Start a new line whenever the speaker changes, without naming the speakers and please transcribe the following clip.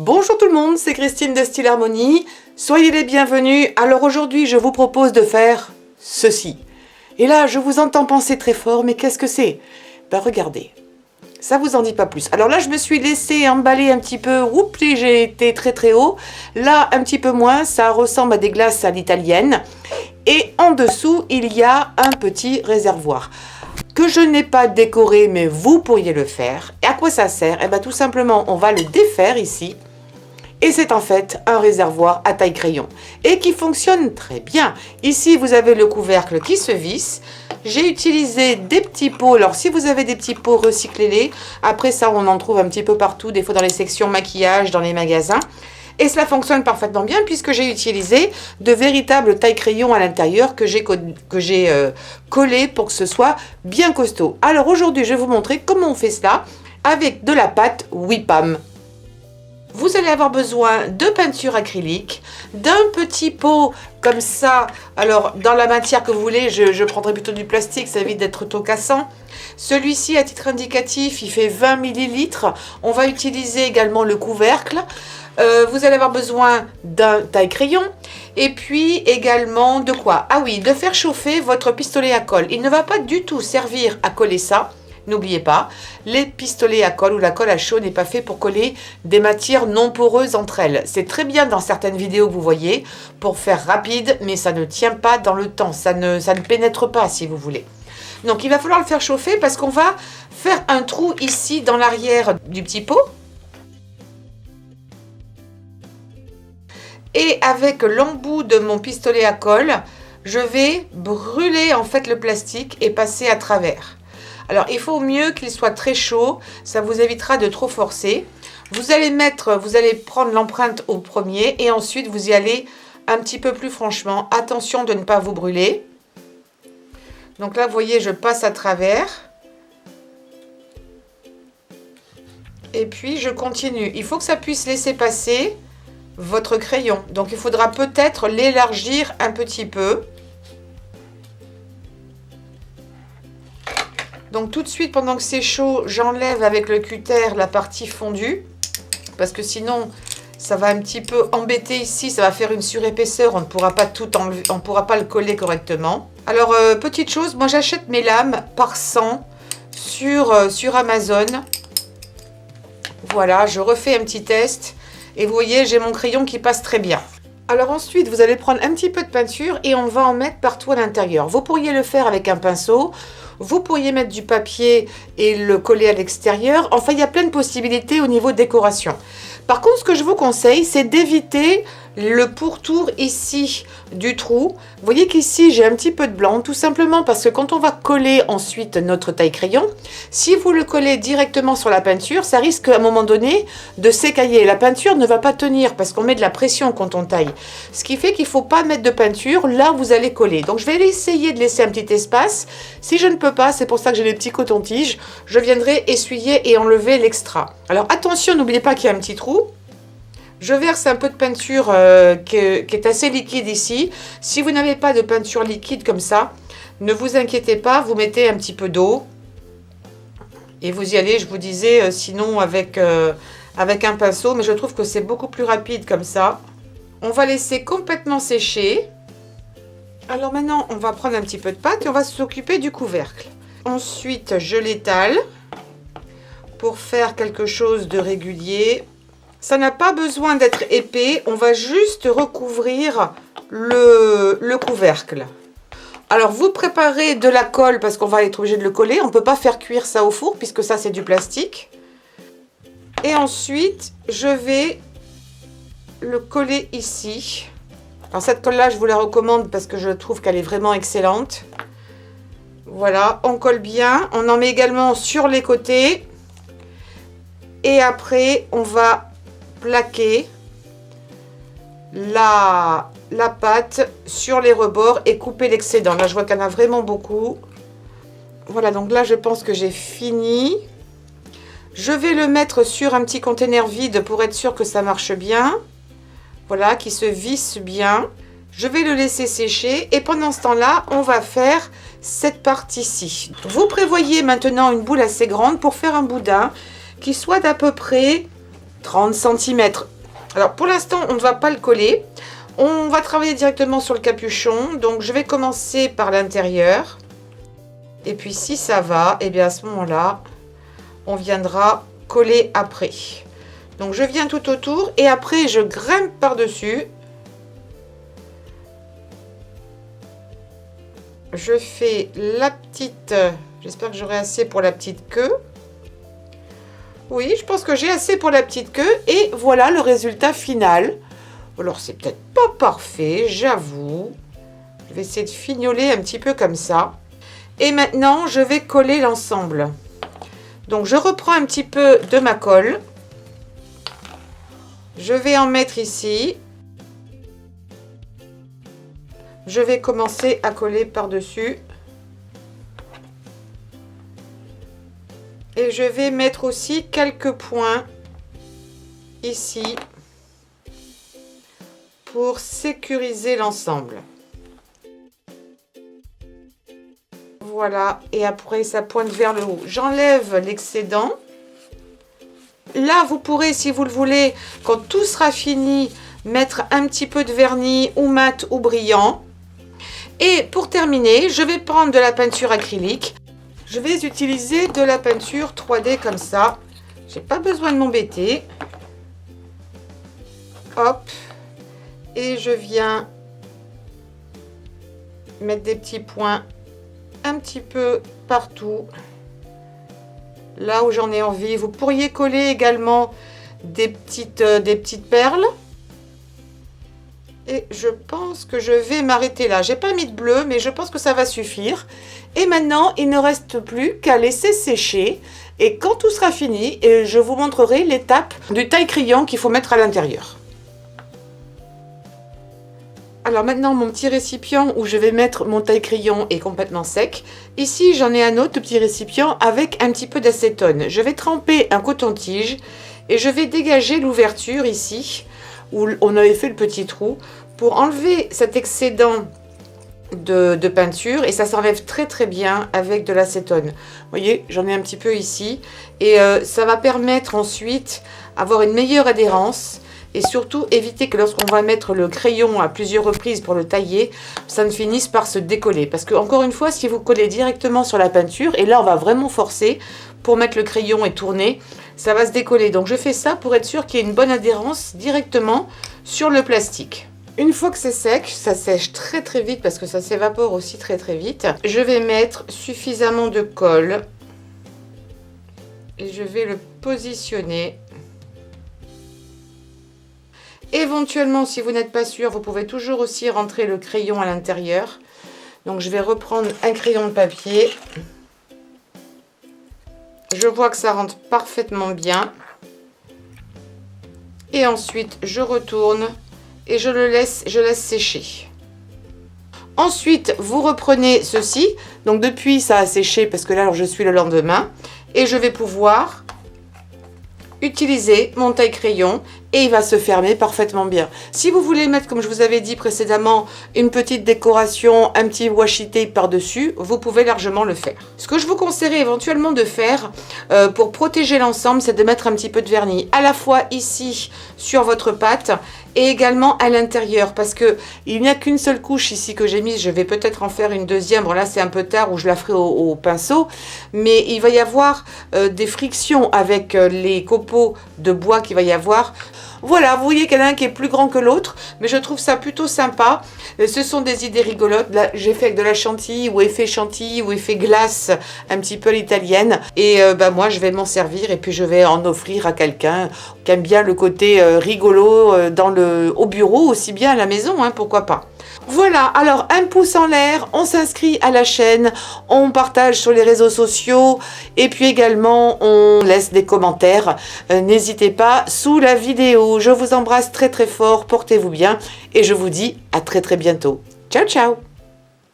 Bonjour tout le monde, c'est Christine de Style Harmonie. Soyez les bienvenus. Alors aujourd'hui, je vous propose de faire ceci. Et là, je vous entends penser très fort, mais qu'est-ce que c'est? Ben regardez, ça vous en dit pas plus. Alors là, je me suis laissé emballer un petit peu. Oups, j'ai été très haut. Là, un petit peu moins. Ça ressemble à des glaces à l'italienne. Et en dessous, il y a un petit réservoir que je n'ai pas décoré, mais vous pourriez le faire. Et à quoi ça sert? Eh bien, tout simplement, on va le défaire ici. Et c'est en fait un réservoir à taille crayon et qui fonctionne très bien. Ici, vous avez le couvercle qui se visse. J'ai utilisé des petits pots. Alors, si vous avez des petits pots, recyclez-les. Après ça, on en trouve un petit peu partout, des fois dans les sections maquillage, dans les magasins. Et cela fonctionne parfaitement bien puisque j'ai utilisé de véritables tailles crayons à l'intérieur que j'ai collé pour que ce soit bien costaud. Alors aujourd'hui, je vais vous montrer comment on fait cela avec de la pâte Wipam. Vous allez avoir besoin de peinture acrylique, d'un petit pot comme ça. Alors, dans la matière que vous voulez, je prendrai plutôt du plastique, ça évite d'être trop cassant. Celui-ci, à titre indicatif, il fait 20 ml. On va utiliser également le couvercle. Vous allez avoir besoin d'un taille-crayon et puis également de quoi? Ah oui, de faire chauffer votre pistolet à colle. Il ne va pas du tout servir à coller ça. N'oubliez pas, les pistolets à colle ou la colle à chaud n'est pas fait pour coller des matières non poreuses entre elles. C'est très bien dans certaines vidéos que vous voyez pour faire rapide, mais ça ne tient pas dans le temps. Ça ne pénètre pas si vous voulez. Donc il va falloir le faire chauffer parce qu'on va faire un trou ici dans l'arrière du petit pot. Et avec l'embout de mon pistolet à colle, je vais brûler en fait le plastique et passer à travers. Alors, il faut mieux qu'il soit très chaud, ça vous évitera de trop forcer. Vous allez prendre l'empreinte au premier et ensuite vous y allez un petit peu plus franchement. Attention de ne pas vous brûler. Donc là, vous voyez, je passe à travers. Et puis, je continue. Il faut que ça puisse laisser passer votre crayon. Donc, il faudra peut-être l'élargir un petit peu. Donc tout de suite, pendant que c'est chaud, j'enlève avec le cutter la partie fondue. Parce que sinon, ça va un petit peu embêter ici. Ça va faire une surépaisseur. On ne pourra pas tout enlever, on ne pourra pas le coller correctement. Alors, petite chose, moi j'achète mes lames par 100 sur Amazon. Voilà, je refais un petit test. Et vous voyez, j'ai mon crayon qui passe très bien. Alors ensuite, vous allez prendre un petit peu de peinture et on va en mettre partout à l'intérieur. Vous pourriez le faire avec un pinceau. Vous pourriez mettre du papier et le coller à l'extérieur. Enfin, il y a plein de possibilités au niveau décoration. Par contre, ce que je vous conseille, c'est d'éviter le pourtour ici du trou. Vous voyez qu'ici, j'ai un petit peu de blanc, tout simplement parce que quand on va coller ensuite notre taille-crayon, si vous le collez directement sur la peinture, ça risque à un moment donné de s'écailler. La peinture ne va pas tenir parce qu'on met de la pression quand on taille. Ce qui fait qu'il ne faut pas mettre de peinture là où vous allez coller. Donc, je vais essayer de laisser un petit espace. Si je ne peux pas, c'est pour ça que j'ai les petits cotons-tiges, je viendrai essuyer et enlever l'extra. Alors, attention, n'oubliez pas qu'il y a un petit trou. Je verse un peu de peinture qui est assez liquide ici. Si vous n'avez pas de peinture liquide comme ça, ne vous inquiétez pas, vous mettez un petit peu d'eau. Et vous y allez, je vous disais, sinon avec un pinceau. Mais je trouve que c'est beaucoup plus rapide comme ça. On va laisser complètement sécher. Alors maintenant, on va prendre un petit peu de pâte et on va s'occuper du couvercle. Ensuite, je l'étale pour faire quelque chose de régulier. Ça n'a pas besoin d'être épais, on va juste recouvrir le couvercle. Alors, vous préparez de la colle parce qu'on va être obligé de le coller. On ne peut pas faire cuire ça au four puisque ça, c'est du plastique. Et ensuite, je vais le coller ici. Alors, cette colle-là, je vous la recommande parce que je trouve qu'elle est vraiment excellente. Voilà, on colle bien. On en met également sur les côtés. Et après, on va plaquer la pâte sur les rebords et couper l'excédent. Là, je vois qu'il y en a vraiment beaucoup. Voilà, donc là, je pense que j'ai fini. Je vais le mettre sur un petit conteneur vide pour être sûr que ça marche bien. Voilà, qui se visse bien. Je vais le laisser sécher et pendant ce temps-là, on va faire cette partie-ci. Vous prévoyez maintenant une boule assez grande pour faire un boudin qui soit d'à peu près 30 cm. Alors pour l'instant, on ne va pas le coller. On va travailler directement sur le capuchon. Donc je vais commencer par l'intérieur. Et puis si ça va, et bien à ce moment-là, on viendra coller après. Donc je viens tout autour et après je grimpe par-dessus. Je fais la petite, j'espère que j'aurai assez pour la petite queue. Oui, je pense que j'ai assez pour la petite queue. Et voilà le résultat final. Alors, c'est peut-être pas parfait, j'avoue. Je vais essayer de fignoler un petit peu comme ça. Et maintenant, je vais coller l'ensemble. Donc, je reprends un petit peu de ma colle. Je vais en mettre ici. Je vais commencer à coller par-dessus. Et je vais mettre aussi quelques points ici pour sécuriser l'ensemble. Voilà, et après ça pointe vers le haut. J'enlève l'excédent. Là, vous pourrez, si vous le voulez, quand tout sera fini, mettre un petit peu de vernis ou mat ou brillant. Et pour terminer, je vais prendre de la peinture acrylique. Je vais utiliser de la peinture 3D comme ça. J'ai pas besoin de m'embêter. Hop. Et je viens mettre des petits points un petit peu partout. Là où j'en ai envie. Vous pourriez coller également des petites perles. Et je pense que je vais m'arrêter là. J'ai pas mis de bleu, mais je pense que ça va suffire. Et maintenant, il ne reste plus qu'à laisser sécher. Et quand tout sera fini, je vous montrerai l'étape du taille-crayon qu'il faut mettre à l'intérieur. Alors maintenant, mon petit récipient où je vais mettre mon taille-crayon est complètement sec. Ici, j'en ai un autre petit récipient avec un petit peu d'acétone. Je vais tremper un coton-tige et je vais dégager l'ouverture ici où on avait fait le petit trou pour enlever cet excédent de peinture et ça s'enlève très très bien avec de l'acétone. Vous voyez, j'en ai un petit peu ici et ça va permettre ensuite d'avoir une meilleure adhérence et surtout éviter que lorsqu'on va mettre le crayon à plusieurs reprises pour le tailler, ça ne finisse par se décoller. Parce que encore une fois, si vous collez directement sur la peinture, et là on va vraiment forcer pour mettre le crayon et tourner, ça va se décoller. Donc je fais ça pour être sûr qu'il y ait une bonne adhérence directement sur le plastique. Une fois que c'est sec, ça sèche très très vite parce que ça s'évapore aussi très très vite. Je vais mettre suffisamment de colle et je vais le positionner. Éventuellement, si vous n'êtes pas sûr, vous pouvez toujours aussi rentrer le crayon à l'intérieur. Donc je vais reprendre un crayon de papier. Je vois que ça rentre parfaitement bien. Et ensuite, je retourne et je laisse sécher. Ensuite, vous reprenez ceci. Donc depuis, ça a séché parce que là, alors, je suis le lendemain. Et je vais pouvoir utiliser mon taille-crayon et il va se fermer parfaitement bien. Si vous voulez mettre, comme je vous avais dit précédemment, une petite décoration, un petit washi tape par-dessus, vous pouvez largement le faire. Ce que je vous conseillerais éventuellement de faire pour protéger l'ensemble, c'est de mettre un petit peu de vernis à la fois ici sur votre pâte et également à l'intérieur parce que il n'y a qu'une seule couche ici que j'ai mise. Je vais peut-être en faire une deuxième. Bon, là c'est un peu tard où je la ferai au pinceau, mais il va y avoir des frictions avec les copeaux de bois qu'il va y avoir. Voilà, vous voyez qu'il y en a un qui est plus grand que l'autre, mais je trouve ça plutôt sympa. Ce sont des idées rigolotes. Là, j'ai fait avec de la chantilly ou effet chantilly ou effet glace, un petit peu l'italienne. Et moi, je vais m'en servir et puis je vais en offrir à quelqu'un qui aime bien le côté rigolo au bureau, aussi bien à la maison, hein, pourquoi pas. Voilà, alors un pouce en l'air, on s'inscrit à la chaîne, on partage sur les réseaux sociaux et puis également on laisse des commentaires. N'hésitez pas sous la vidéo. Je vous embrasse très très fort, portez-vous bien et je vous dis à très très bientôt. Ciao ciao.